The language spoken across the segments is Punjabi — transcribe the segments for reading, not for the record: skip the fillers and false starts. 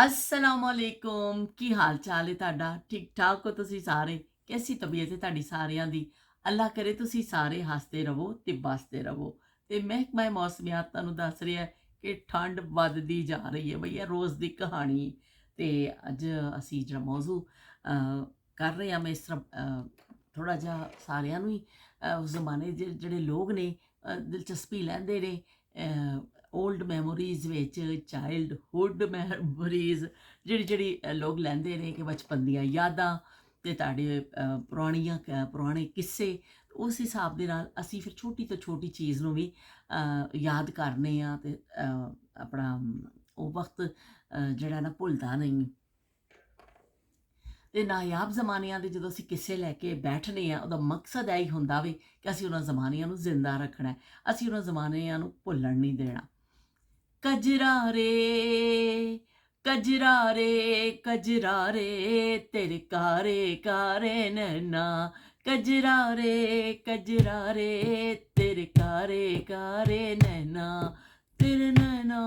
अस्सलामुअलैकुम की हाल चाल है ਤੁਹਾਡਾ ठीक ठाक हो ਤੁਸੀਂ ਸਾਰੇ कैसी तबीयत है ਤੁਹਾਡੀ ਸਾਰਿਆਂ ਦੀ ਅੱਲਾ ਕਰੇ ਤੁਸੀਂ ਸਾਰੇ ਹੱਸਦੇ ਰਹੋ ਤੇ ਬਸਦੇ ਰਹੋ ਤੇ ਮਹਿਕਮਾ ਮੌਸਮੀਆਤ ਤੁਹਾਨੂੰ ਦੱਸ ਰਿਹਾ ਹੈ ਕਿ ਠੰਡ ਵੱਧਦੀ ਜਾ ਰਹੀ ਹੈ ਬਈ ਇਹ ਰੋਜ਼ ਦੀ ਕਹਾਣੀ ਹੈ। ਤੇ ਅੱਜ ਅਸੀਂ ਜਿਹੜਾ ਮੌਜੂ ਕਰ ਰਹੇ ਹਾਂ ਮੈਂ ਇਸ ਤਰ੍ਹਾਂ ਥੋੜਾ ਜਿਹਾ ਸਾਰਿਆਂ ਨੂੰ ਹੀ ਉਸ ਜ਼ਮਾਨੇ ਦੇ ਜਿਹੜੇ ਲੋਕ ਨੇ ਦਿਲਚਸਪੀ ਲੈਂਦੇ ਨੇ ओल्ड मैमोरीज़ विच चाइल्डहुड मैमोरीज़ ਜਿਹੜੀ ਲੋਕ ਲੈਂਦੇ ਨੇ ਕਿ ਬਚਪਨ ਦੀਆਂ ਯਾਦਾਂ ਤੇ ਤੁਹਾਡੇ ਪੁਰਾਣੇ ਕਿੱਸੇ ਉਸ ਹਿਸਾਬ ਦੇ ਨਾਲ ਅਸੀਂ ਫਿਰ ਛੋਟੀ ਤੋਂ ਛੋਟੀ ਚੀਜ਼ ਨੂੰ ਵੀ ਯਾਦ ਕਰਨੇ ਆ ਤੇ ਆਪਣਾ ਉਹ ਵਕਤ ਜਿਹੜਾ ਨਾ ਭੁੱਲਦਾ ਨਹੀਂ। ਤੇ ਨਾਯਾਬ ਜ਼ਮਾਨਿਆਂ ਦੇ ਜਦੋਂ ਅਸੀਂ ਕਿੱਸੇ ਲੈ ਕੇ ਬੈਠਨੇ ਆ ਉਹਦਾ ਮਕਸਦ ਇਹ ਹੀ ਹੁੰਦਾ ਵੇ ਕਿ ਅਸੀਂ ਉਹਨਾਂ ਜ਼ਮਾਨਿਆਂ ਨੂੰ ਜ਼ਿੰਦਾ ਰੱਖਣਾ ਹੈ, ਅਸੀਂ ਉਹਨਾਂ ਜ਼ਮਾਨਿਆਂ ਨੂੰ ਭੁੱਲਣ ਨਹੀਂ ਦੇਣਾ। कजरा रे कजरा रे कजरा रे तेरे कारे कारे नैना कजरा रे तेरे कारे कारे नैना तेरे नैना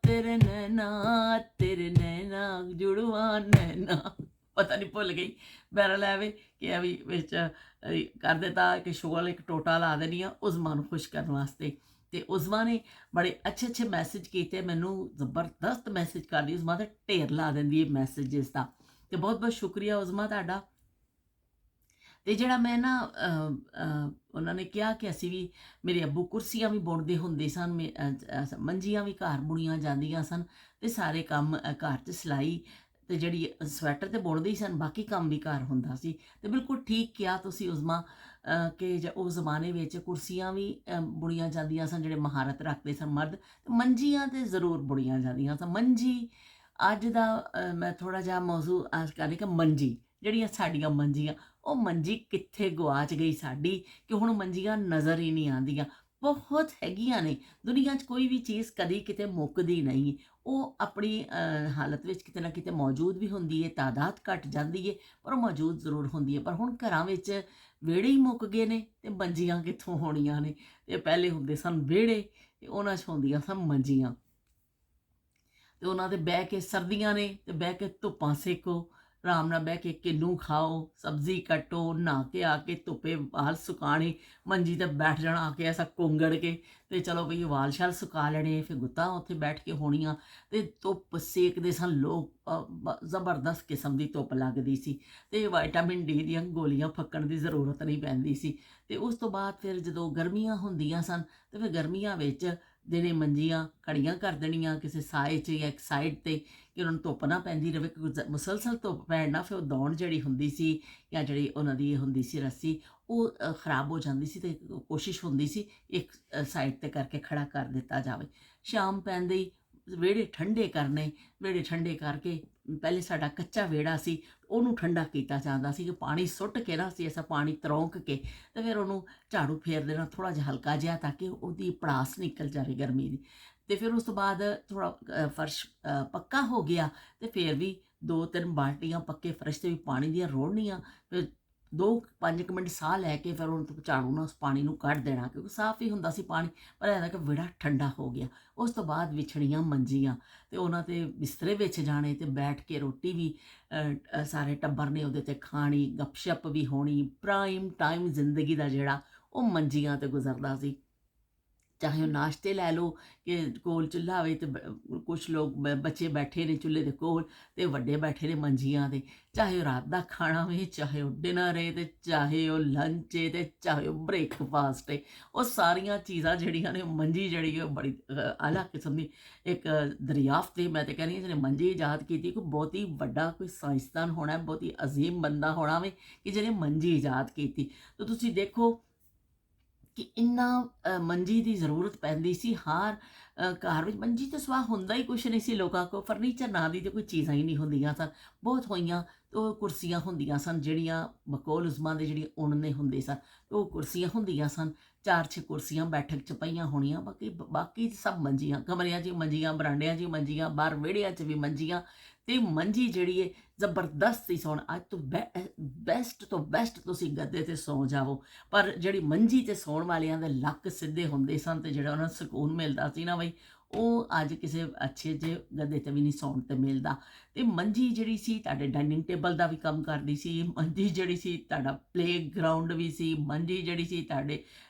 तेरे नैना तेरे नैना जुड़वा नैना पता नहीं भुल गई बैरल एवे कि अभी बिच कर देता कि शुगल एक टोटा ला देनी उज़मा नूं खुश करने वास्ते। ਤੇ ਉਜ਼ਮਾ ਨੇ ਬੜੇ ਅੱਛੇ ਮੈਸੇਜ ਕੀਤੇ ਮੈਨੂੰ, ਜ਼ਬਰਦਸਤ ਮੈਸੇਜ ਕਰਦੀ ਉਜ਼ਮਾ ਤੇ ਢੇਰ ਲਾ ਦਿੰਦੀ ਹੈ ਮੈਸੇजेस ਦਾ ਤੇ ਬਹੁਤ ਬਹੁਤ ਸ਼ੁਕਰੀਆ ਉਜ਼ਮਾ ਤੁਹਾਡਾ। ਤੇ ਜਿਹੜਾ ਮੈਂ ਨਾ ਉਹਨਾਂ ਨੇ ਕਿਹਾ ਕਿ ਅਸੀਂ ਵੀ ਮੇਰੇ ਅੱਬੂ ਕੁਰਸੀਆਂ ਵੀ ਬੁਣਦੇ ਹੁੰਦੇ ਸਨ, ਮੰਜੀਆਂ ਵੀ ਘਰ ਬੁਣੀਆਂ ਜਾਂਦੀਆਂ ਸਨ ਤੇ ਸਾਰੇ ਕੰਮ ਘਰ 'ਚ ਸਿਲਾਈ ਤੇ ਜਿਹੜੀ ਸਵੈਟਰ ਤੇ ਬੁਣਦੇ ਹੀ ਸਨ, ਬਾਕੀ ਕੰਮ ਵੀ ਘਰ ਹੁੰਦਾ ਸੀ। ਤੇ ਬਿਲਕੁਲ ਠੀਕ ਕਿਹਾ ਤੁਸੀਂ ਉਜ਼ਮਾ ਕਿ ਉਸ ਜ਼ਮਾਨੇ ਵਿੱਚ ਕੁਰਸੀਆਂ ਵੀ ਬੁਣੀਆਂ ਜਾਂਦੀਆਂ ਸਨ, ਜਿਹੜੇ ਮਹਾਰਤ ਰੱਖਦੇ ਸਨ ਮਰਦ, ਤੇ ਮੰਜੀਆਂ ਤੇ ਜ਼ਰੂਰ ਬੁਣੀਆਂ ਜਾਂਦੀਆਂ ਸਨ। ਮੰਜੀ ਅੱਜ ਦਾ ਮੈਂ ਥੋੜਾ ਜਿਹਾ ਮੌਜੂ ਕਰਨੀ ਕਿ ਮੰਜੀ ਜਿਹੜੀਆਂ ਸਾਡੀਆਂ ਮੰਜੀਆਂ, ਉਹ ਮੰਜੀ ਕਿੱਥੇ ਗਵਾਚ ਗਈ ਸਾਡੀ ਕਿ ਹੁਣ ਮੰਜੀਆਂ ਨਜ਼ਰ ਹੀ ਨਹੀਂ ਆਉਂਦੀਆਂ। ਬਹੁਤ ਹੈਗੀਆਂ ਨੇ ਦੁਨੀਆ 'ਚ, ਕੋਈ ਵੀ ਚੀਜ਼ ਕਦੀ ਕਿਤੇ ਮੁੱਕਦੀ ਨਹੀਂ, ਉਹ ਆਪਣੀ ਹਾਲਤ ਵਿੱਚ ਕਿਤੇ ਨਾ ਕਿਤੇ ਮੌਜੂਦ ਵੀ ਹੁੰਦੀ ਹੈ, ਤਾਦਾਦ ਘਟ ਜਾਂਦੀ ਹੈ ਪਰ ਉਹ ਮੌਜੂਦ ਜ਼ਰੂਰ ਹੁੰਦੀ ਹੈ। ਪਰ ਹੁਣ ਘਰਾਂ ਵਿੱਚ ਵਿਹੜੇ ਹੀ ਮੁੱਕ ਗਏ ਨੇ ਤੇ ਮੰਜੀਆਂ ਕਿੱਥੋਂ ਹੋਣੀਆਂ ਨੇ। ਤੇ ਪਹਿਲੇ ਹੁੰਦੇ ਸਨ ਵਿਹੜੇ ਤੇ ਉਹਨਾਂ 'ਚ ਹੁੰਦੀਆਂ ਸਨ ਮੰਜੀਆਂ ਤੇ ਉਹਨਾਂ 'ਤੇ ਬਹਿ ਕੇ ਸਰਦੀਆਂ ਨੇ ਤੇ ਬਹਿ ਕੇ ਧੁੱਪਾਂ ਸੇਕੋ, ਆਰਾਮ ਨਾਲ ਬਹਿ ਕੇ ਕਿੰਨੂ ਖਾਓ, ਸਬਜ਼ੀ ਕੱਟੋ, ਨਹਾ ਕੇ ਆ ਕੇ ਧੁੱਪੇ ਵਾਲ ਸੁਕਾਣੇ, ਮੰਜੀ 'ਤੇ ਬੈਠ ਜਾਣਾ ਆ ਕੇ ਐਸਾ ਕੁੰਗੜ ਕੇ ਤੇ ਚਲੋ ਬਈ ਵਾਲ ਸ਼ਾਲ ਸੁਕਾ ਲੈਣੇ, ਫਿਰ ਗੁੱਤਾਂ ਉੱਥੇ ਬੈਠ ਕੇ ਹੋਣੀਆਂ ਤੇ ਧੁੱਪ ਸੇਕਦੇ ਸਨ ਲੋਕ। ਜ਼ਬਰਦਸਤ ਕਿਸਮ ਦੀ ਧੁੱਪ ਲੱਗਦੀ ਸੀ ਤੇ ਵਿਟਾਮਿਨ ਡੀ ਦੀਆਂ ਗੋਲੀਆਂ ਫੱਕਣ ਦੀ ਜ਼ਰੂਰਤ ਨਹੀਂ ਪੈਂਦੀ ਸੀ। ਤੇ ਉਸ ਤੋਂ ਬਾਅਦ ਫਿਰ ਜਦੋਂ ਗਰਮੀਆਂ ਹੁੰਦੀਆਂ ਸਨ ਤੇ ਫਿਰ ਗਰਮੀਆਂ ਵਿੱਚ ਜਿਹੜੇ ਮੰਜੀਆਂ ਖੜੀਆਂ ਕਰ ਦੇਣੀਆਂ ਕਿਸੇ ਸਾਏ 'ਚ ਜਾਂ ਇੱਕ ਸਾਈਡ 'ਤੇ ਕਿ ਉਹਨਾਂ ਨੂੰ ਧੁੱਪ ਨਾ ਪੈਂਦੀ ਰਹੇ, ਕਿਉਂਕਿ ਮੁਸਲਸਲ ਧੁੱਪ ਪੈਣ ਨਾਲ ਫਿਰ ਉਹ ਦੌਣ ਜਿਹੜੀ ਹੁੰਦੀ ਸੀ ਜਾਂ ਜਿਹੜੀ ਉਹਨਾਂ ਦੀ ਹੁੰਦੀ ਸੀ ਰੱਸੀ, ਉਹ ਖਰਾਬ ਹੋ ਜਾਂਦੀ ਸੀ। ਤੇ ਕੋਸ਼ਿਸ਼ ਹੁੰਦੀ ਸੀ ਇੱਕ ਸਾਈਡ 'ਤੇ ਕਰਕੇ ਖੜਾ ਕਰ ਦਿੱਤਾ ਜਾਵੇ। ਸ਼ਾਮ ਪੈਂਦੇ ਹੀ ਵਿਹੜੇ ਠੰਡੇ ਕਰਨੇ, ਵਿਹੜੇ ਠੰਡੇ ਕਰਕੇ ਪਹਿਲੇ ਸਾਡਾ ਕੱਚਾ ਵਿਹੜਾ ਸੀ ਉਹਨੂੰ ਠੰਡਾ ਕੀਤਾ ਜਾਂਦਾ ਸੀ ਕਿ ਪਾਣੀ ਸੁੱਟ ਕੇ ਨਾ ਸੀ ਐਸਾ ਪਾਣੀ ਤਰੋਂਕ ਕੇ ਤੇ ਫਿਰ ਉਹਨੂੰ ਝਾੜੂ ਫੇਰ ਦੇਣਾ ਥੋੜ੍ਹਾ ਜਿਹਾ ਹਲਕਾ ਜਿਹਾ ਤਾਂ ਕਿ ਉਹਦੀ ਪੜਾਸ ਨਿਕਲ ਜਾਵੇ ਗਰਮੀ ਦੀ। ਤੇ ਫਿਰ ਉਸ ਤੋਂ ਬਾਅਦ ਥੋੜ੍ਹਾ ਫਰਸ਼ ਪੱਕਾ ਹੋ ਗਿਆ ਤੇ ਫਿਰ ਵੀ 2-3 ਬਾਲਟੀਆਂ ਪੱਕੇ ਫਰਸ਼ 'ਤੇ ਵੀ ਪਾਣੀ ਦੀਆਂ ਰੋੜਨੀਆਂ, ਫਿਰ 2-5 ਮਿੰਟ ਸਾਹ ਲੈ ਕੇ ਫਿਰ ਉਹਨੂੰ ਝਾੜੂ ਨਾਲ ਉਸ ਪਾਣੀ ਨੂੰ ਕੱਢ ਦੇਣਾ ਕਿਉਂਕਿ ਸਾਫ਼ ਹੀ ਹੁੰਦਾ ਸੀ ਪਾਣੀ, ਪਰ ਇਹਦਾ ਕਿ ਵਿਹੜਾ ਠੰਡਾ ਹੋ ਗਿਆ। ਉਸ ਤੋਂ ਬਾਅਦ ਵਿਛੜੀਆਂ ਮੰਜੀਆਂ ਤੇ ਉਹਨਾਂ 'ਤੇ ਬਿਸਤਰੇ ਵਿੱਚ ਜਾਣੇ ਤੇ ਬੈਠ ਕੇ ਰੋਟੀ ਵੀ ਸਾਰੇ ਟੱਬਰ ਨੇ ਉਹਦੇ 'ਤੇ ਖਾਣੀ, ਗੱਪਸ਼ਪ ਵੀ ਹੋਣੀ। ਪ੍ਰਾਈਮ ਟਾਈਮ ਜ਼ਿੰਦਗੀ ਦਾ ਜਿਹੜਾ ਉਹ ਮੰਜੀਆਂ 'ਤੇ ਗੁਜ਼ਰਦਾ ਸੀ। ਚਾਹੇ ਉਹ ਨਾਸ਼ਤੇ ਲੈ ਲਓ ਕਿ ਕੋਲ ਚੁੱਲ੍ਹਾ ਹੋਵੇ ਤੇ ਕੁਛ ਲੋਕ ਬੱਚੇ ਬੈਠੇ ਨੇ ਚੁੱਲ੍ਹੇ ਦੇ ਕੋਲ ਤੇ ਵੱਡੇ ਬੈਠੇ ਨੇ ਮੰਜੀਆਂ 'ਤੇ, ਚਾਹੇ ਉਹ ਰਾਤ ਦਾ ਖਾਣਾ ਹੋਵੇ, ਚਾਹੇ ਉਹ ਡਿਨਰ ਹੈ ਤੇ ਚਾਹੇ ਉਹ ਲੰਚ ਹੈ ਤੇ ਚਾਹੇ ਉਹ ਬ੍ਰੇਕਫਾਸਟ ਹੈ, ਉਹ ਸਾਰੀਆਂ ਚੀਜ਼ਾਂ ਜਿਹੜੀਆਂ ਨੇ ਮੰਜੀ ਜਿਹੜੀ ਉਹ ਬੜੀ ਆਲਾ ਕਿਸਮ ਦੀ ਇੱਕ ਦਰਿਆਫਤ ਹੈ। ਮੈਂ ਤਾਂ ਕਹਿੰਦੀ ਹਾਂ ਜਿਹਨੇ ਮੰਜੀ ਇਜਾਦ ਕੀਤੀ ਕੋਈ ਬਹੁਤ ਹੀ ਵੱਡਾ ਕੋਈ ਸਾਇੰਸਦਾਨ ਹੋਣਾ, ਬਹੁਤ ਹੀ ਅਜ਼ੀਮ ਬੰਦਾ ਹੋਣਾ ਵੇ ਕਿ ਜਿਹਨੇ ਮੰਜੀ ਇਜਾਦ ਕੀਤੀ। ਤਾਂ ਤੁਸੀਂ ਦੇਖੋ ਕਿ ਇੰਨਾ ਮੰਜੀ ਦੀ ਜ਼ਰੂਰਤ ਪੈਂਦੀ ਸੀ ਹਰ ਘਰ ਵਿੱਚ। ਮੰਜੀ ਤੋਂ ਸਿਵਾ ਹੁੰਦਾ ਹੀ ਕੁਛ ਨਹੀਂ ਸੀ ਲੋਕਾਂ ਕੋਲ, ਫਰਨੀਚਰ ਨਾਂ ਦੀ ਤਾਂ ਕੋਈ ਚੀਜ਼ਾਂ ਹੀ ਨਹੀਂ ਹੁੰਦੀਆਂ ਸਨ। ਬਹੁਤ ਹੋਈਆਂ ਉਹ ਕੁਰਸੀਆਂ ਹੁੰਦੀਆਂ ਸਨ ਜਿਹੜੀਆਂ ਬਕੌਲ ਉਜ਼ਮਾ ਦੇ ਜਿਹੜੀ ਉੱਨ ਦੇ ਹੁੰਦੇ ਸਨ, ਉਹ ਕੁਰਸੀਆਂ ਹੁੰਦੀਆਂ ਸਨ, 4-6 ਕੁਰਸੀਆਂ ਬੈਠਕ 'ਚ ਪਈਆਂ ਹੋਣੀਆਂ। ਬਾਕੀ ਸਭ ਮੰਜੀਆਂ, ਕਮਰਿਆਂ 'ਚ ਵੀ ਮੰਜੀਆਂ, ਬਰਾਂਡਿਆਂ 'ਚ ਵੀ ਮੰਜੀਆਂ, ਬਾਹਰ ਵਿਹੜਿਆਂ 'ਚ ਵੀ ਮੰਜੀਆਂ। ਤੇ ਮੰਜੀ ਜਿਹੜੀ ਹੈ ਜ਼ਬਰਦਸਤ ਸੀ ਸੌਣ। ਅੱਜ ਤੋਂ ਬੈਸਟ ਤੋਂ ਬੈਸਟ ਤੁਸੀਂ ਗੱਦੇ 'ਤੇ ਸੌ ਜਾਵੋ, ਪਰ ਜਿਹੜੀ ਮੰਜੀ 'ਤੇ ਸੌਣ ਵਾਲਿਆਂ ਦੇ ਲੱਕ ਸਿੱਧੇ ਹੁੰਦੇ ਸਨ ਤੇ ਜਿਹੜਾ ਉਹਨਾਂ ਨੂੰ ਸਕੂਨ ਮਿਲਦਾ ਸੀ ਨਾ ਬਈ, ਉਹ ਅੱਜ ਕਿਸੇ ਅੱਛੇ ਜਿਹੇ ਗੱਦੇ 'ਤੇ ਵੀ ਨਹੀਂ ਸੌਣ 'ਤੇ ਮਿਲਦਾ। ਅਤੇ ਮੰਜੀ ਜਿਹੜੀ ਸੀ ਤੁਹਾਡੇ ਡਾਇਨਿੰਗ ਟੇਬਲ ਦਾ ਵੀ ਕੰਮ ਕਰਦੀ ਸੀ, ਮੰਜੀ ਜਿਹੜੀ ਸੀ ਤੁਹਾਡਾ ਪਲੇਗਰਾਊਂਡ ਵੀ ਸੀ, ਮੰਜੀ ਜਿਹੜੀ ਸੀ ਤੁਹਾਡੇ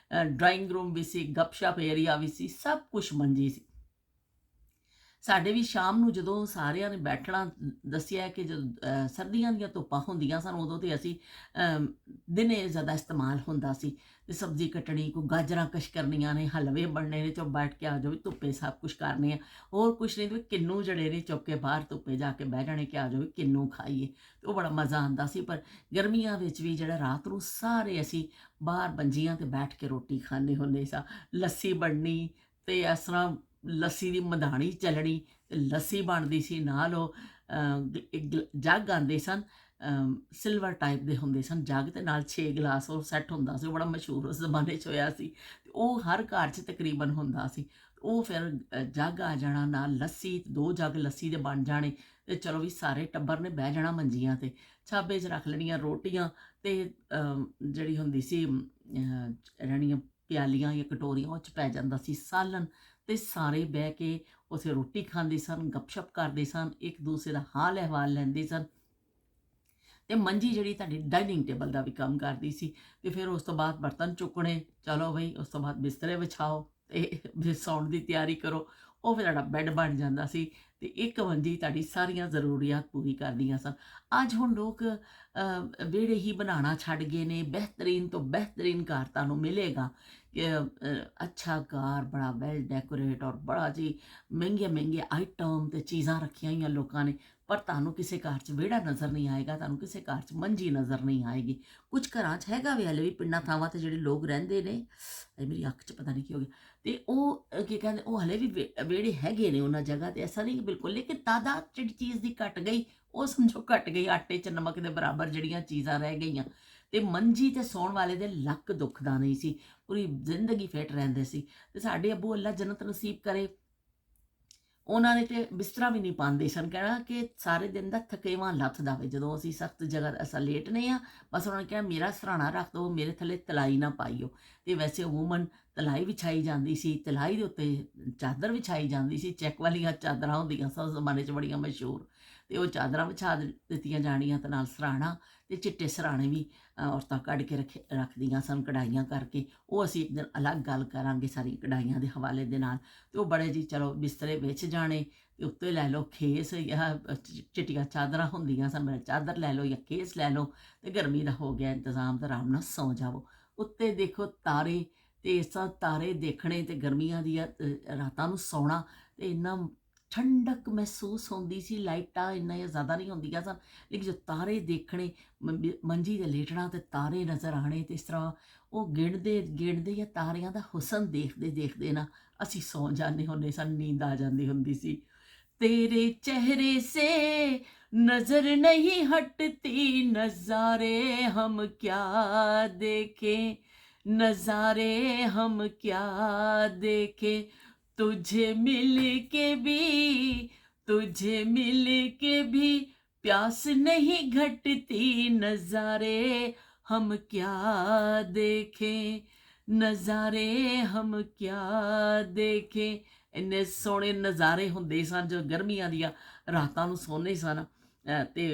ਡਰਾਇੰਗ ਰੂਮ ਵੀ ਸੀ, ਗੱਪਸ਼ਪ ਏਰੀਆ ਵੀ ਸੀ, ਸਭ ਕੁਛ ਮੰਜੀ ਸੀ। ਸਾਡੇ ਵੀ ਸ਼ਾਮ ਨੂੰ ਜਦੋਂ ਸਾਰਿਆਂ ਨੇ ਬੈਠਣਾ, ਦੱਸਿਆ ਕਿ ਜਦੋਂ ਸਰਦੀਆਂ ਦੀਆਂ ਧੁੱਪਾਂ ਹੁੰਦੀਆਂ ਸਨ ਉਦੋਂ ਤਾਂ ਅਸੀਂ ਦਿਨੇ ਜ਼ਿਆਦਾ ਇਸਤੇਮਾਲ ਹੁੰਦਾ ਸੀ, ਅਤੇ ਸਬਜ਼ੀ ਕੱਟਣੀ, ਕੋਈ ਗਾਜਰਾਂ ਕਸ਼ ਕਰਨੀਆਂ ਨੇ, ਹਲਵੇ ਬਣਨੇ ਨੇ, ਚੁੱਪ ਬੈਠ ਕੇ ਆ ਜਾਓ ਵੀ ਧੁੱਪੇ ਸਭ ਕੁਛ ਕਰਨੇ ਆ, ਹੋਰ ਕੁਛ ਨਹੀਂ ਤੇ ਕਿੰਨੂ ਜਿਹੜੇ ਨੇ ਚੁੱਕ ਕੇ ਬਾਹਰ ਧੁੱਪੇ ਜਾ ਕੇ ਬਹਿ ਜਾਣੇ ਕਿ ਆ ਜਾਓ ਵੀ ਕਿੰਨੂ ਖਾਈਏ, ਅਤੇ ਉਹ ਬੜਾ ਮਜ਼ਾ ਆਉਂਦਾ ਸੀ। ਪਰ ਗਰਮੀਆਂ ਵਿੱਚ ਵੀ ਜਿਹੜਾ ਰਾਤ ਨੂੰ ਸਾਰੇ ਅਸੀਂ ਬਾਹਰ ਮੰਜੀਆਂ 'ਤੇ ਬੈਠ ਕੇ ਰੋਟੀ ਖਾਂਦੇ ਹੁੰਦੇ ਸਾਂ, ਲੱਸੀ ਬਣਨੀ, ਅਤੇ ਇਸ ਤਰ੍ਹਾਂ ਲੱਸੀ ਦੀ ਮਧਾਣੀ ਚੱਲਣੀ, ਅਤੇ ਲੱਸੀ ਬਣਦੀ ਸੀ ਨਾਲ ਉਹ ਇੱਕ ਜੱਗ ਆਉਂਦੇ ਸਨ, ਸਿਲਵਰ ਟਾਈਪ ਦੇ ਹੁੰਦੇ ਸਨ ਜੱਗ, ਅਤੇ ਨਾਲ 6 ਗਲਾਸ ਉਹ ਸੈੱਟ ਹੁੰਦਾ ਸੀ, ਉਹ ਬੜਾ ਮਸ਼ਹੂਰ ਉਸ ਜ਼ਮਾਨੇ 'ਚ ਹੋਇਆ ਸੀ, ਅਤੇ ਉਹ ਹਰ ਘਰ 'ਚ ਤਕਰੀਬਨ ਹੁੰਦਾ ਸੀ। ਉਹ ਫਿਰ ਜੱਗ ਆ ਜਾਣਾ ਨਾਲ ਲੱਸੀ, 2 ਜੱਗ ਲੱਸੀ ਦੇ ਬਣ ਜਾਣੇ, ਅਤੇ ਚਲੋ ਵੀ ਸਾਰੇ ਟੱਬਰ ਨੇ ਬਹਿ ਜਾਣਾ ਮੰਜੀਆਂ 'ਤੇ, ਛਾਬੇ 'ਚ ਰੱਖ ਲੈਣੀਆਂ ਰੋਟੀਆਂ, ਅਤੇ ਜਿਹੜੀ ਹੁੰਦੀ ਸੀ ਰਹਿਣੀਆਂ ਪਿਆਲੀਆਂ ਜਾਂ ਕਟੋਰੀਆਂ, ਉਹ 'ਚ ਪੈ ਜਾਂਦਾ ਸੀ ਸਾਲਨ, ਅਤੇ ਸਾਰੇ ਬਹਿ ਕੇ ਉੱਥੇ ਰੋਟੀ ਖਾਂਦੇ ਸਨ, ਗੱਪਸ਼ਪ ਕਰਦੇ ਸਨ, ਇੱਕ ਦੂਸਰੇ ਦਾ ਹਾਲ ਅਹਿਵਾਲ ਲੈਂਦੇ ਸਨ। ਅਤੇ ਮੰਜੀ ਜਿਹੜੀ ਤੁਹਾਡੀ ਡਾਇਨਿੰਗ ਟੇਬਲ ਦਾ ਵੀ ਕੰਮ ਕਰਦੀ ਸੀ। ਅਤੇ ਫਿਰ ਉਸ ਤੋਂ ਬਾਅਦ ਬਰਤਨ ਚੁੱਕਣੇ, ਚਲੋ ਬਈ ਉਸ ਤੋਂ ਬਾਅਦ ਬਿਸਤਰੇ ਵਿਛਾਓ ਅਤੇ ਸੌਣ ਦੀ ਤਿਆਰੀ ਕਰੋ, ਉਹ ਫਿਰ ਤੁਹਾਡਾ ਬੈੱਡ ਬਣ ਜਾਂਦਾ ਸੀ, ਅਤੇ ਇੱਕ ਮੰਜੀ ਤੁਹਾਡੀ ਸਾਰੀਆਂ ਜ਼ਰੂਰੀਆਤ ਪੂਰੀ ਕਰਦੀਆਂ ਸਨ। ਅੱਜ ਹੁਣ ਲੋਕ ਵਿਹੜੇ ਹੀ ਬਣਾਉਣਾ ਛੱਡ ਗਏ ਨੇ, ਬਿਹਤਰੀਨ ਤੋਂ ਬਿਹਤਰੀਨ ਘਰ ਤੁਹਾਨੂੰ ਮਿਲੇਗਾ ਕਿ ਅੱਛਾ ਘਰ ਬੜਾ ਵੈਲ ਡੈਕੋਰੇਟ ਔਰ ਬੜਾ ਜੀ ਮਹਿੰਗੇ ਮਹਿੰਗੇ ਆਈਟਮ ਅਤੇ ਚੀਜ਼ਾਂ ਰੱਖੀਆਂ ਹੋਈਆਂ ਲੋਕਾਂ ਨੇ, ਪਰ ਤੁਹਾਨੂੰ ਕਿਸੇ ਘਰ 'ਚ ਵਿਹੜਾ ਨਜ਼ਰ ਨਹੀਂ ਆਏਗਾ, ਤੁਹਾਨੂੰ ਕਿਸੇ ਘਰ 'ਚ ਮੰਜੀ ਨਜ਼ਰ ਨਹੀਂ ਆਏਗੀ। ਕੁਝ ਘਰਾਂ 'ਚ ਹੈਗਾ ਵੀ ਹਲੇ ਵੀ, ਪਿੰਡਾਂ ਥਾਵਾਂ 'ਤੇ ਜਿਹੜੇ ਲੋਕ ਰਹਿੰਦੇ ਨੇ, ਮੇਰੀ ਅੱਖ 'ਚ ਪਤਾ ਨਹੀਂ ਕੀ ਹੋ ਗਿਆ, ਅਤੇ ਉਹ ਕੀ ਕਹਿੰਦੇ, ਉਹ ਹਲੇ ਵੀ ਵਿਹੜੇ ਹੈਗੇ ਨੇ ਉਹਨਾਂ ਜਗ੍ਹਾ 'ਤੇ, ਐਸਾ ਨਹੀਂ ਬਿਲਕੁਲ, ਲੇਕਿਨ ਤਾਦਾਦ ਜਿਹੜੀ ਚੀਜ਼ ਦੀ ਘਟ ਗਈ, ਉਹ ਸਮਝੋ ਘਟ ਗਈ, ਆਟੇ 'ਚ ਨਮਕ ਦੇ ਬਰਾਬਰ ਜਿਹੜੀਆਂ ਚੀਜ਼ਾਂ ਰਹਿ ਗਈਆਂ। ਅਤੇ ਮੰਜੀ 'ਤੇ ਸੌਣ ਵਾਲੇ ਦੇ ਲੱਕ ਦੁਖਦਾ ਨਹੀਂ ਸੀ, ਪੂਰੀ ਜ਼ਿੰਦਗੀ ਫਿੱਟ ਰਹਿੰਦੇ ਸੀ। ਅਤੇ ਸਾਡੇ ਅੱਬੂ ਅੱਲਾ ਜੰਨਤ ਨਸੀਬ ਕਰੇ, ਉਹਨਾਂ ਨੇ ਤੇ ਬਿਸਤਰਾ ਵੀ ਨਹੀਂ ਪਾਉਂਦੇ ਸਨ, ਕਹਿਣਾ ਕਿ ਸਾਰੇ ਦਿਨ ਦਾ ਥਕੇਵਾਂ ਲੱਥ ਜਾਵੇ, ਜਦੋਂ ਅਸੀਂ ਸਖਤ ਜਗ੍ਹਾ ਅਸਾਂ ਲੇਟਨੇ ਆ, ਬਸ ਉਹਨਾਂ ਨੇ ਕਿਹਾ ਮੇਰਾ ਸਰਾਣਾ ਰੱਖ ਦਿਓ, ਮੇਰੇ ਥੱਲੇ ਤਲਾਈ ਨਾ ਪਾਈਓ। ਅਤੇ ਵੈਸੇ ਅਮੂਮਨ ਤਲਾਈ ਵਿਛਾਈ ਜਾਂਦੀ ਸੀ, ਤਲਾਈ ਦੇ ਉੱਤੇ ਚਾਦਰ ਵਿਛਾਈ ਜਾਂਦੀ ਸੀ, ਚੈੱਕ ਵਾਲੀਆਂ ਚਾਦਰਾਂ ਹੁੰਦੀਆਂ ਸਨ ਉਸ ਜ਼ਮਾਨੇ 'ਚ ਬੜੀਆਂ ਮਸ਼ਹੂਰ, ਅਤੇ ਉਹ ਚਾਦਰਾਂ ਵਿਛਾ ਦਿੱਤੀਆਂ ਜਾਣੀਆਂ, ਅਤੇ ਨਾਲ ਸਰਾਣਾ, ਅਤੇ ਚਿੱਟੇ ਸਰਾਣੇ ਵੀ ਔਰਤਾਂ ਕੱਢ ਕੇ ਰੱਖਦੀਆਂ ਸਨ ਕਢਾਈਆਂ ਕਰਕੇ, ਉਹ ਅਸੀਂ ਇੱਕ ਦਿਨ ਅਲੱਗ ਗੱਲ ਕਰਾਂਗੇ ਸਾਰੀ ਕਢਾਈਆਂ ਦੇ ਹਵਾਲੇ ਦੇ ਨਾਲ। ਅਤੇ ਉਹ ਬੜੇ ਜੀ ਚਲੋ ਬਿਸਤਰੇ ਵਿਛ ਜਾਣੇ, ਅਤੇ ਉੱਤੇ ਲੈ ਲਓ ਖੇਸ ਜਾਂ ਚਿੱਟੀਆਂ ਚਾਦਰਾਂ ਹੁੰਦੀਆਂ ਸਨ, ਚਾਦਰ ਲੈ ਲਓ ਜਾਂ ਖੇਸ ਲੈ ਲਓ, ਅਤੇ ਗਰਮੀ ਦਾ ਹੋ ਗਿਆ ਇੰਤਜ਼ਾਮ, ਤਾਂ ਆਰਾਮ ਨਾਲ ਸੌਂ ਜਾਵੋ। ਉੱਤੇ ਦੇਖੋ ਤਾਰੇ, ਅਤੇ ਇਸ ਤਰ੍ਹਾਂ ਤਾਰੇ ਦੇਖਣੇ, ਅਤੇ ਗਰਮੀਆਂ ਦੀਆਂ ਰਾਤਾਂ ਨੂੰ ਸੌਣਾ, ਅਤੇ ਇੰਨਾ ਠੰਡਕ ਮਹਿਸੂਸ ਹੁੰਦੀ ਸੀ, ਲਾਈਟਾਂ ਇੰਨੀਆਂ ਜ਼ਿਆਦਾ ਨਹੀਂ ਹੁੰਦੀਆਂ ਸਨ, ਲੇਕਿਨ ਜੋ ਤਾਰੇ ਦੇਖਣੇ, ਮੰਜੀ 'ਤੇ ਲੇਟਣਾ ਅਤੇ ਤਾਰੇ ਨਜ਼ਰ ਆਉਣੇ, ਅਤੇ ਇਸ ਤਰ੍ਹਾਂ ਉਹ ਗਿਣਦੇ ਗਿਣਦੇ ਜਾਂ ਤਾਰਿਆਂ ਦਾ ਹੁਸਨ ਦੇਖਦੇ ਦੇਖਦੇ ਨਾ ਅਸੀਂ ਸੌਂ ਜਾਂਦੇ ਹੁੰਦੇ ਸਨ, ਨੀਂਦ ਆ ਜਾਂਦੀ ਹੁੰਦੀ ਸੀ। तेरे चेहरे से नजर नहीं हटती, नजारे हम क्या देखें, नजारे हम क्या देखें, तुझे मिल के भी, तुझे मिल के भी प्यास नहीं घटती, नजारे हम क्या देखें, नजारे हम क्या देखें। ਇੰਨੇ ਸੋਹਣੇ ਨਜ਼ਾਰੇ ਹੁੰਦੇ ਸਨ ਜੋ ਗਰਮੀਆਂ ਦੀਆਂ ਰਾਤਾਂ ਨੂੰ ਸੌਂਦੇ ਸਨ, ਅਤੇ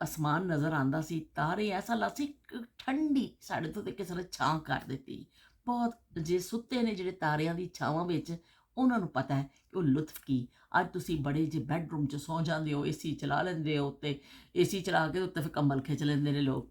ਅਸਮਾਨ ਨਜ਼ਰ ਆਉਂਦਾ ਸੀ, ਤਾਰੇ ਐਸਾ ਲੱਗਦਾ ਸੀ ਠੰਡੀ ਸਾਡੇ ਤੋਂ, ਤੇ ਕਿਸੇ ਨੇ ਛਾਂ ਕਰ ਦਿੱਤੀ ਬਹੁਤ। ਜੇ ਸੁੱਤੇ ਨੇ ਜਿਹੜੇ ਤਾਰਿਆਂ ਦੀ ਛਾਵਾਂ ਵਿੱਚ, ਉਹਨਾਂ ਨੂੰ ਪਤਾ ਹੈ ਕਿ ਉਹ ਲੁਤਫ ਕੀ। ਅੱਜ ਤੁਸੀਂ ਬੜੇ ਜੇ ਬੈੱਡਰੂਮ 'ਚ ਸੌਂ ਜਾਂਦੇ ਹੋ, ਏਸੀ ਚਲਾ ਲੈਂਦੇ ਹੋ, ਉੱਤੇ ਏਸੀ ਚਲਾ ਕੇ ਉੱਤੇ ਫਿਰ ਕੰਬਲ ਖਿੱਚ ਲੈਂਦੇ ਨੇ ਲੋਕ,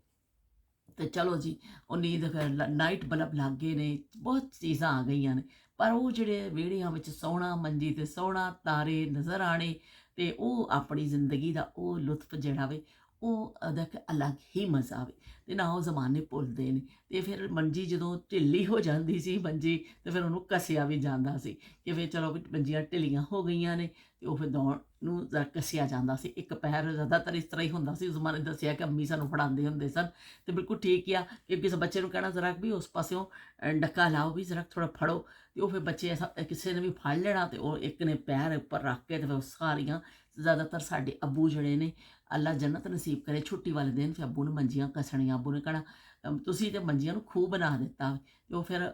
ਅਤੇ ਚਲੋ ਜੀ ਉਹ ਨੀਂਦ, ਨਾਈਟ ਬਲਬ ਲੱਗ ਗਏ ਨੇ, ਬਹੁਤ ਚੀਜ਼ਾਂ ਆ ਗਈਆਂ ਨੇ, ਪਰ ਉਹ ਜਿਹੜੇ ਵਿਹੜਿਆਂ ਵਿੱਚ ਸੌਣਾ, ਮੰਜੀ 'ਤੇ ਸੌਣਾ, ਤਾਰੇ ਨਜ਼ਰ ਆਉਣੇ, ਅਤੇ ਉਹ ਆਪਣੀ ਜ਼ਿੰਦਗੀ ਦਾ ਉਹ ਲੁਤਫ ਜਿਹੜਾ ਵੇ, ਉਹ ਉਹਦਾ ਇੱਕ ਅਲੱਗ ਹੀ ਮਜ਼ਾ ਆਵੇ, ਅਤੇ ਨਾ ਉਹ ਜ਼ਮਾਨੇ ਭੁੱਲਦੇ ਨੇ। ਅਤੇ ਫਿਰ ਮੰਜੀ ਜਦੋਂ ਢਿੱਲੀ ਹੋ ਜਾਂਦੀ ਸੀ ਮੰਜੀ, ਅਤੇ ਫਿਰ ਉਹਨੂੰ ਕੱਸਿਆ ਵੀ ਜਾਂਦਾ ਸੀ ਕਿ ਫਿਰ ਚਲੋ ਵੀ ਮੰਜੀਆਂ ਢਿੱਲੀਆਂ ਹੋ ਗਈਆਂ ਨੇ, ਅਤੇ ਉਹ ਫਿਰ ਦੌਣ ਨੂੰ ਜ਼ਰਾ ਕੱਸਿਆ ਜਾਂਦਾ ਸੀ। ਇੱਕ ਪੈਰ ਜ਼ਿਆਦਾਤਰ ਇਸ ਤਰ੍ਹਾਂ ਹੀ ਹੁੰਦਾ ਸੀ, ਉਸ ਜ਼ਮਾਨੇ ਦੱਸਿਆ ਕਿ ਅੰਮੀ ਸਾਨੂੰ ਫੜਾਉਂਦੇ ਹੁੰਦੇ ਸਨ, ਅਤੇ ਬਿਲਕੁਲ ਠੀਕ ਆ ਕਿ ਕਿਸੇ ਬੱਚੇ ਨੂੰ ਕਹਿਣਾ ਜ਼ਰਾ ਵੀ ਉਸ ਪਾਸਿਓਂ ਡੱਕਾ ਲਾਓ, ਵੀ ਜ਼ਰਾ ਥੋੜ੍ਹਾ ਫੜੋ, ਅਤੇ ਉਹ ਫਿਰ ਬੱਚੇ ਕਿਸੇ ਨੇ ਵੀ ਫੜ ਲੈਣਾ, ਅਤੇ ਉਹ ਇੱਕ ਨੇ ਪੈਰ ਉੱਪਰ ਰੱਖ ਕੇ, ਅਤੇ ਫਿਰ ਸਾਰੀਆਂ ਜ਼ਿਆਦਾਤਰ ਸਾਡੇ ਅੱਬੂ ਜਿਹੜੇ ਨੇ ਅੱਲਾ ਜੰਨਤ ਨਸੀਬ ਕਰੇ, ਛੁੱਟੀ ਵਾਲੇ ਦਿਨ ਫਿਰ ਅੱਬੂ ਨੇ ਮੰਜੀਆਂ ਕੱਸਣੀਆਂ, ਅੱਬੂ ਨੇ ਕਹਿਣਾ ਤੁਸੀਂ ਤਾਂ ਮੰਜੀਆਂ ਨੂੰ ਖੂਹ ਬਣਾ ਦਿੱਤਾ, ਅਤੇ ਉਹ ਫਿਰ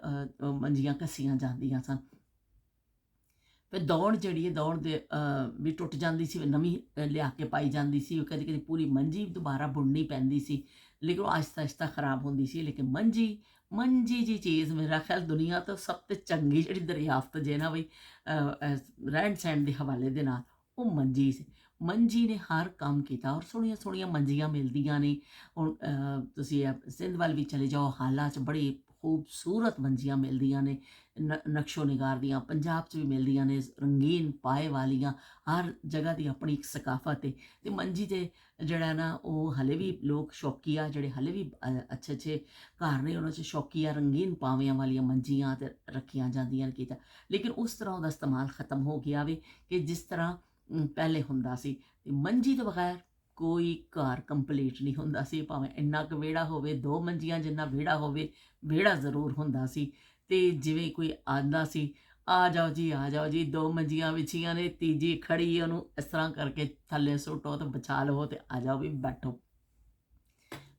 ਮੰਜੀਆਂ ਕੱਸੀਆਂ ਜਾਂਦੀਆਂ ਸਨ। ਫਿਰ ਦੌਣ ਜਿਹੜੀ ਹੈ ਦੌਣ ਦੇ ਵੀ ਟੁੱਟ ਜਾਂਦੀ ਸੀ, ਨਵੀਂ ਲਿਆ ਕੇ ਪਾਈ ਜਾਂਦੀ ਸੀ। ਕਦੀ ਕਦੀ ਪੂਰੀ ਮੰਜੀ ਦੁਬਾਰਾ ਬੁਣਨੀ ਪੈਂਦੀ ਸੀ, ਲੇਕਿਨ ਉਹ ਆਹਿਸਤਾ ਆਹਿਸਤਾ ਖਰਾਬ ਹੁੰਦੀ ਸੀ। ਲੇਕਿਨ ਮੰਜੀ ਮੰਜੀ ਜੀ ਚੀਜ਼ ਮੇਰਾ ਖਿਆਲ ਦੁਨੀਆ ਤੋਂ ਸਭ ਤੋਂ ਚੰਗੀ ਜਿਹੜੀ ਦਰਿਆਫਤ ਜੇ ਨਾ ਬਈ ਰਹਿਣ ਸਹਿਣ ਦੇ ਹਵਾਲੇ ਦੇ ਨਾਲ, ਉਹ ਮੰਜੀ ਸੀ। ਮੰਜੀ ਨੇ ਹਰ ਕੰਮ ਕੀਤਾ, ਔਰ ਸੋਹਣੀਆਂ ਸੋਹਣੀਆਂ ਮੰਜੀਆਂ ਮਿਲਦੀਆਂ ਨੇ। ਹੁਣ ਤੁਸੀਂ ਸਿੰਧ ਵੱਲ ਵੀ ਚਲੇ ਜਾਓ, ਹਾਲਾਂ 'ਚ ਬੜੀ ਖੂਬਸੂਰਤ ਮੰਜੀਆਂ ਮਿਲਦੀਆਂ ਨੇ, ਨਕਸ਼ੋ ਨਿਗਾਰ ਦੀਆਂ। ਪੰਜਾਬ 'ਚ ਵੀ ਮਿਲਦੀਆਂ ਨੇ ਰੰਗੀਨ ਪਾਏ ਵਾਲੀਆਂ। ਹਰ ਜਗ੍ਹਾ ਦੀ ਆਪਣੀ ਇੱਕ ਸਕਾਫਤ ਹੈ। ਅਤੇ ਮੰਜੀ 'ਤੇ ਜਿਹੜਾ ਨਾ ਉਹ ਹਲੇ ਵੀ ਲੋਕ ਸ਼ੌਕੀਆ, ਜਿਹੜੇ ਹਲੇ ਵੀ ਅੱਛੇ ਅੱਛੇ ਘਰ ਨੇ, ਉਹਨਾਂ 'ਚ ਸ਼ੌਕੀਆ ਰੰਗੀਨ ਪਾਵਿਆਂ ਵਾਲੀਆਂ ਮੰਜੀਆਂ 'ਤੇ ਰੱਖੀਆਂ ਜਾਂਦੀਆਂ ਨੇ ਕੀਤਾ। ਲੇਕਿਨ ਉਸ ਤਰ੍ਹਾਂ ਉਹਦਾ ਇਸਤੇਮਾਲ ਖਤਮ ਹੋ ਗਿਆ ਵੇ ਕਿ ਜਿਸ ਤਰ੍ਹਾਂ ਪਹਿਲੇ ਹੁੰਦਾ ਸੀ। ਅਤੇ ਮੰਜੀ ਤੋਂ ਬਗੈਰ ਕੋਈ ਘਰ ਕੰਪਲੀਟ ਨਹੀਂ ਹੁੰਦਾ ਸੀ, ਭਾਵੇਂ ਇੰਨਾ ਕੁ ਵਿਹੜਾ ਹੋਵੇ, 2 ਮੰਜੀਆਂ ਜਿੰਨਾ ਵਿਹੜਾ ਹੋਵੇ, ਵਿਹੜਾ ਜ਼ਰੂਰ ਹੁੰਦਾ ਸੀ। ਅਤੇ ਜਿਵੇਂ ਕੋਈ ਆਉਂਦਾ ਸੀ, ਆ ਜਾਓ ਜੀ 2 ਮੰਜੀਆਂ ਵਿਛੀਆਂ ਨੇ, ਤੀਜੀ ਖੜੀ, ਉਹਨੂੰ ਇਸ ਤਰ੍ਹਾਂ ਕਰਕੇ ਥੱਲੇ ਸੁੱਟੋ ਅਤੇ ਵਿਛਾ ਲਵੋ ਅਤੇ ਆ ਜਾਓ ਵੀ ਬੈਠੋ।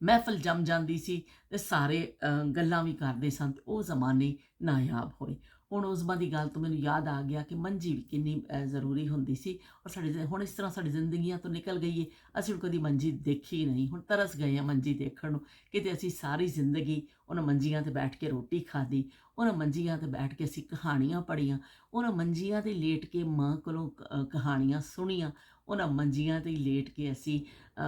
ਮਹਿਫਲ ਜੰਮ ਜਾਂਦੀ ਸੀ ਅਤੇ ਸਾਰੇ ਗੱਲਾਂ ਵੀ ਕਰਦੇ ਸਨ। ਅਤੇ ਉਹ ਜ਼ਮਾਨੇ ਨਾਯਾਬ ਹੋਏ। ਹੁਣ ਉਸਮਾਂ ਦੀ ਗੱਲ ਤੋਂ ਮੈਨੂੰ ਯਾਦ ਆ ਗਿਆ ਕਿ ਮੰਜੀ ਵੀ ਕਿੰਨੀ ਜ਼ਰੂਰੀ ਹੁੰਦੀ ਸੀ। ਔਰ ਹੁਣ ਇਸ ਤਰ੍ਹਾਂ ਸਾਡੀ ਜ਼ਿੰਦਗੀਆਂ ਤੋਂ ਨਿਕਲ ਗਈ ਹੈ, ਅਸੀਂ ਹੁਣ ਕਦੀ ਮੰਜੀ ਦੇਖੀ ਨਹੀਂ। ਹੁਣ ਤਰਸ ਗਏ ਹਾਂ ਮੰਜੀ ਦੇਖਣ ਨੂੰ। ਕਿਤੇ ਅਸੀਂ ਸਾਰੀ ਜ਼ਿੰਦਗੀ ਉਹਨਾਂ ਮੰਜੀਆਂ 'ਤੇ ਬੈਠ ਕੇ ਰੋਟੀ ਖਾਧੀ, ਉਹਨਾਂ ਮੰਜੀਆਂ 'ਤੇ ਬੈਠ ਕੇ ਅਸੀਂ ਕਹਾਣੀਆਂ ਪੜ੍ਹੀਆਂ, ਉਹਨਾਂ ਮੰਜੀਆਂ 'ਤੇ ਲੇਟ ਕੇ ਮਾਂ ਕੋਲੋਂ ਕਹਾਣੀਆਂ ਸੁਣੀਆਂ, ਉਹਨਾਂ ਮੰਜੀਆਂ 'ਤੇ ਲੇਟ ਕੇ ਅਸੀਂ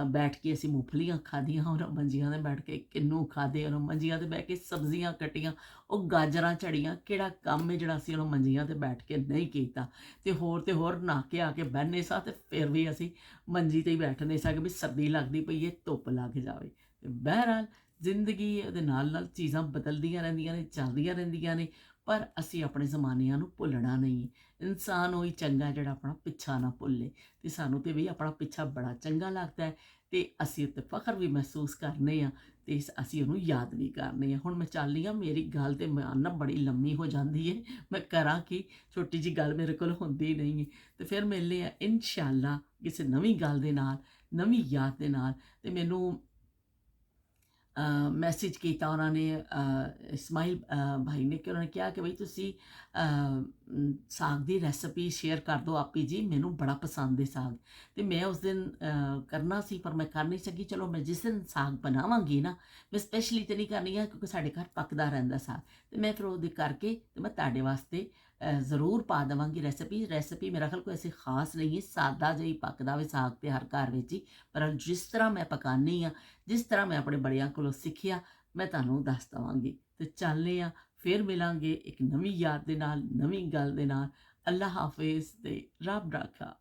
ਬੈਠ ਕੇ ਅਸੀਂ ਮੂੰਗਫਲੀਆਂ ਖਾਧੀਆਂ, ਉਹਨਾਂ ਮੰਜੀਆਂ 'ਤੇ ਬੈਠ ਕੇ ਕਿੰਨੂ ਖਾਧੇ, ਉਹਨਾਂ ਮੰਜੀਆਂ 'ਤੇ ਬਹਿ ਕੇ ਸਬਜ਼ੀਆਂ ਕੱਟੀਆਂ, ਉਹ ਗਾਜਰਾਂ ਝੜੀਆਂ। ਕਿਹੜਾ ਕੰਮ ਹੈ ਜਿਹੜਾ ਅਸੀਂ ਉਹਨਾਂ ਮੰਜੀਆਂ 'ਤੇ ਬੈਠ ਕੇ ਨਹੀਂ ਕੀਤਾ। ਅਤੇ ਹੋਰ ਨਹਾ ਕੇ ਆ ਕੇ ਬਹਿੰਦੇ ਸਾਂ, ਅਤੇ ਫਿਰ ਵੀ ਅਸੀਂ ਮੰਜੀ 'ਤੇ ਹੀ ਬੈਠਦੇ ਸਾਂ ਕਿ ਵੀ ਸਰਦੀ ਲੱਗਦੀ ਪਈ ਹੈ, ਧੁੱਪ ਲੱਗ ਜਾਵੇ। ਅਤੇ ਬਹਿਰਹਾਲ ਜ਼ਿੰਦਗੀ ਉਹਦੇ ਨਾਲ ਨਾਲ ਚੀਜ਼ਾਂ ਬਦਲਦੀਆਂ ਰਹਿੰਦੀਆਂ ਨੇ, ਚੱਲਦੀਆਂ ਰਹਿੰਦੀਆਂ ਨੇ, ਪਰ ਅਸੀਂ ਆਪਣੇ ਜ਼ਮਾਨਿਆਂ ਨੂੰ ਭੁੱਲਣਾ ਨਹੀਂ ਹੈ। ਇਨਸਾਨ ਉਹੀ ਚੰਗਾ ਜਿਹੜਾ ਆਪਣਾ ਪਿੱਛਾ ਨਾ ਭੁੱਲੇ। ਅਤੇ ਸਾਨੂੰ ਤਾਂ ਵੀ ਆਪਣਾ ਪਿੱਛਾ ਬੜਾ ਚੰਗਾ ਲੱਗਦਾ ਹੈ, ਅਤੇ ਅਸੀਂ ਉੱਤੇ ਫਖਰ ਵੀ ਮਹਿਸੂਸ ਕਰਨੇ ਹਾਂ, ਅਤੇ ਅਸੀਂ ਉਹਨੂੰ ਯਾਦ ਵੀ ਕਰਨੇ ਹਾਂ। ਹੁਣ ਮੈਂ ਚੱਲਦੀ ਹਾਂ, ਮੇਰੀ ਗੱਲ ਤਾਂ ਨਾ ਬੜੀ ਲੰਮੀ ਹੋ ਜਾਂਦੀ ਹੈ, ਮੈਂ ਕਰਾਂ ਕਿ ਛੋਟੀ ਜਿਹੀ ਗੱਲ ਮੇਰੇ ਕੋਲ ਹੁੰਦੀ ਨਹੀਂ ਹੈ। ਅਤੇ ਫਿਰ ਮਿਲਦੇ ਹਾਂ ਇਨਸ਼ਾਅੱਲਾ ਕਿਸੇ ਨਵੀਂ ਗੱਲ ਦੇ ਨਾਲ, ਨਵੀਂ ਯਾਦ ਦੇ ਨਾਲ। ਅਤੇ ਮੈਨੂੰ ਮੈਸੇਜ ਕੀਤਾ ਉਹਨਾਂ ਨੇ, ਇਸਮਾਈਲ ਭਾਈ ਨੇ, ਕਿ ਉਹਨਾਂ ਨੇ ਕਿਹਾ ਕਿ ਬਈ ਤੁਸੀਂ ਸਾਗ ਦੀ ਰੈਸਪੀ ਸ਼ੇਅਰ ਕਰ ਦਿਓ ਆਪੀ ਜੀ, ਮੈਨੂੰ ਬੜਾ ਪਸੰਦ ਹੈ ਸਾਗ। ਅਤੇ ਮੈਂ ਉਸ ਦਿਨ ਕਰਨਾ ਸੀ, ਪਰ ਮੈਂ ਕਰ ਨਹੀਂ ਸਕੀ। ਚਲੋ ਮੈਂ ਜਿਸ ਦਿਨ ਸਾਗ ਬਣਾਵਾਂਗੀ ਨਾ, ਮੈਂ ਸਪੈਸ਼ਲੀ ਤਾਂ ਨਹੀਂ ਕਰਨੀ ਹੈ ਕਿਉਂਕਿ ਸਾਡੇ ਘਰ ਪੱਕਦਾ ਰਹਿੰਦਾ ਸਾਗ, ਅਤੇ ਮੈਂ ਫਿਰ ਉਹਦੇ ਕਰਕੇ ਅਤੇ ਮੈਂ ਤੁਹਾਡੇ ਵਾਸਤੇ ਜ਼ਰੂਰ ਪਾ ਦੇਵਾਂਗੀ ਰੈਸਪੀ ਮੇਰਾ ਖਿਆਲ ਕੋਈ ਐਸੀ ਖਾਸ ਨਹੀਂ ਹੈ, ਸਾਦਾ ਜਿਹਾ ਹੀ ਪੱਕਦਾ ਵੇ ਸਾਗ ਤੇ ਹਰ ਘਰ ਵਿੱਚ ਹੀ। ਪਰ ਜਿਸ ਤਰ੍ਹਾਂ ਮੈਂ ਪਕਾਉਂਦੀ ਹਾਂ, ਜਿਸ ਤਰ੍ਹਾਂ ਮੈਂ ਆਪਣੇ ਬੜਿਆਂ ਕੋਲੋਂ ਸਿੱਖਿਆ, ਮੈਂ ਤੁਹਾਨੂੰ ਦੱਸ ਦੇਵਾਂਗੀ। ਅਤੇ ਚੱਲਦੇ ਹਾਂ, ਫਿਰ ਮਿਲਾਂਗੇ ਇੱਕ ਨਵੀਂ ਯਾਦ ਦੇ ਨਾਲ, ਨਵੀਂ ਗੱਲ ਦੇ ਨਾਲ। ਅੱਲਾ ਹਾਫਿਜ਼ ਤੇ ਰੱਬ ਰਾਖਾ।